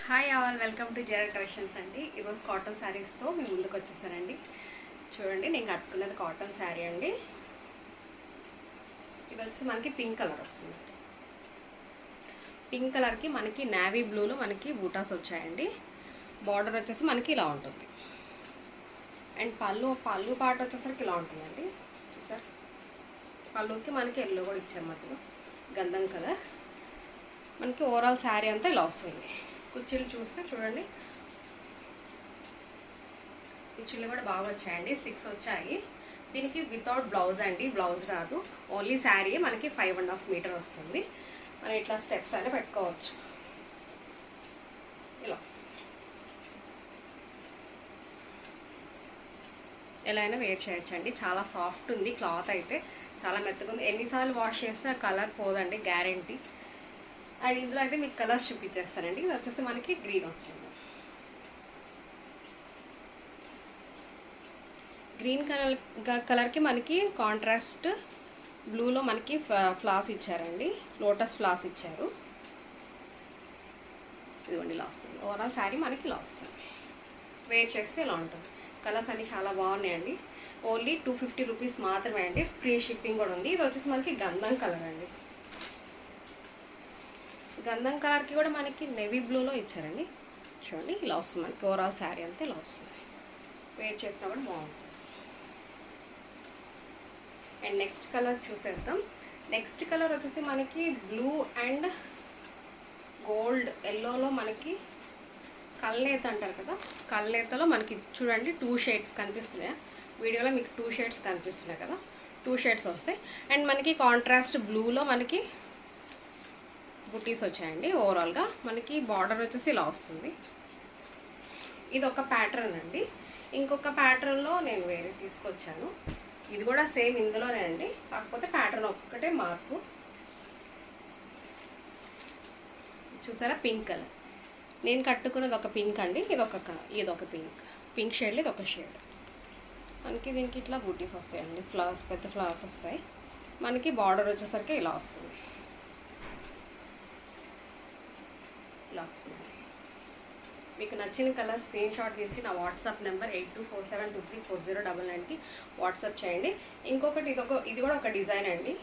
Hi all, welcome to జెరా collections అండి. ఈరోజు కాటన్ శారీస్తో మేము ముందుకు వచ్చేసానండి. చూడండి, నేను కట్టుకున్నది కాటన్ శారీ అండి. ఇది వచ్చి మనకి పింక్ కలర్ వస్తుంది. పింక్ కలర్కి మనకి నేవీ బ్లూలో మనకి బూటాస్ వచ్చాయండి. బార్డర్ వచ్చేసి మనకి ఇలా ఉంటుంది. అండ్ పళ్ళు పార్ట్ వచ్చేసరికి ఇలా ఉంటుందండి. చూసారు, పళ్ళుకి మనకి ఎల్లో కూడా ఇచ్చారు, మధ్యలో గంధం కలర్. మనకి ఓవరాల్ శారీ అంతా ఇలా వస్తుంది. కుర్చీలు చూస్తే చూడండి, కుర్చీలు కూడా బాగా వచ్చాయండి. 6 వచ్చాయి. దీనికి వితౌట్ బ్లౌజ్ అండి, బ్లౌజ్ రాదు. ఓన్లీ శారీ మనకి 5.5 మీటర్ వస్తుంది. మనం ఇట్లా స్టెప్స్ అయినా పెట్టుకోవచ్చు. ఇలా వస్తుంది. ఎలా అయినా వేర్ చేయొచ్చండి. చాలా సాఫ్ట్ ఉంది, క్లాత్ అయితే చాలా మెత్తగా ఉంది. ఎన్నిసార్లు వాష్ చేసినా కలర్ పోదండి, గ్యారంటీ. అండ్ ఇందులో అయితే మీకు కలర్స్ చూపించేస్తానండి. ఇది వచ్చేసి మనకి గ్రీన్ వస్తుంది. గ్రీన్ కలర్కి మనకి కాంట్రాస్ట్ బ్లూలో మనకి ఫ్లాస్ ఇచ్చారండి, లోటస్ ఫ్లాస్ ఇచ్చారు. ఇదిగోండి, ఇలా వస్తుంది. ఓవరాల్ శారీ మనకి ఇలా వస్తుంది. వేర్ చేస్తే ఇలా ఉంటుంది. కలర్స్ అన్నీ చాలా బాగున్నాయండి. ఓన్లీ 250 రూపీస్ మాత్రమే అండి. ఫ్రీ షిప్పింగ్ కూడా ఉంది. ఇది వచ్చేసి మనకి గంధం కలర్ అండి. గంధం కలర్కి కూడా మనకి నేవీ బ్లూలో ఇచ్చారండి. చూడండి, ఇలా వస్తుంది మనకి ఓవరాల్ శారీ అంతా ఇలా వస్తుంది. వేర్ చేసినా కూడా బాగుంటుంది. అండ్ నెక్స్ట్ కలర్ చూసేద్దాం. నెక్స్ట్ కలర్ వచ్చేసి మనకి బ్లూ అండ్ గోల్డ్ ఎల్లోలో మనకి కల్నేత అంటారు కదా, కల్నేతలో మనకి చూడండి 2 షేడ్స్ కనిపిస్తున్నాయి. వీడియోలో మీకు 2 షేడ్స్ కనిపిస్తున్నాయి కదా, 2 షేడ్స్ వస్తాయి. అండ్ మనకి కాంట్రాస్ట్ బ్లూలో మనకి బుటీస్ వచ్చాయండి. ఓవరాల్గా మనకి బార్డర్ వచ్చేసి ఇలా వస్తుంది. ఇది ఒక ప్యాటర్న్ అండి. ఇంకొక ప్యాటర్న్లో నేను వేరే తీసుకొచ్చాను. ఇది కూడా సేమ్ ఇందులోనే అండి, కాకపోతే ప్యాటర్న్ ఒక్కటే మార్పు. చూసారా, పింక్ కలర్. నేను కట్టుకున్నది ఒక పింక్ అండి. ఇదొక పింక్ షేడ్లో ఇది ఒక షేడ్. మనకి దీనికి ఇట్లా బుటీస్ వస్తాయండి, ఫ్లవర్స్, పెద్ద ఫ్లవర్స్ వస్తాయి. మనకి బార్డర్ వచ్చేసరికి ఇలా వస్తుంది. ఇలా వస్తుంది. మీకు నచ్చిన కలర్ స్క్రీన్ షాట్ తీసి నా వాట్సాప్ నెంబర్ 8247234099కి వాట్సాప్ చేయండి. ఇంకొకటి ఇది కూడా ఒక డిజైన్ అండి.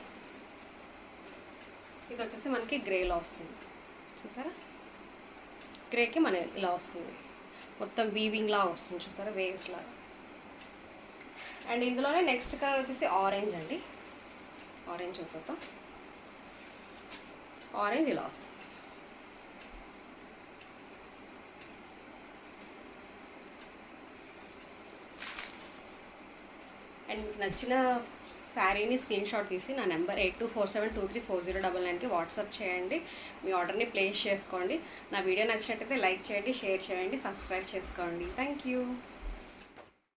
ఇది వచ్చేసి మనకి గ్రేలో వస్తుంది. చూసారా, గ్రేకి మన ఇలా వస్తుంది. మొత్తం వీవింగ్ లాగా వస్తుంది. చూసారా, వేవ్స్ లాగా. అండ్ ఇందులోనే నెక్స్ట్ కలర్ వచ్చేసి ఆరెంజ్ అండి. ఆరెంజ్ చూసేద్దాం. ఆరెంజ్ ఇలా వస్తుంది. అండ్ మీకు నచ్చిన శారీని స్క్రీన్ షాట్ తీసి నా నెంబర్ 8247234099కి వాట్సాప్ చేయండి. మీ ఆర్డర్ని ప్లేస్ చేసుకోండి. నా వీడియో నచ్చినట్టయితే లైక్ చేయండి, షేర్ చేయండి, సబ్స్క్రైబ్ చేసుకోండి. Thank you.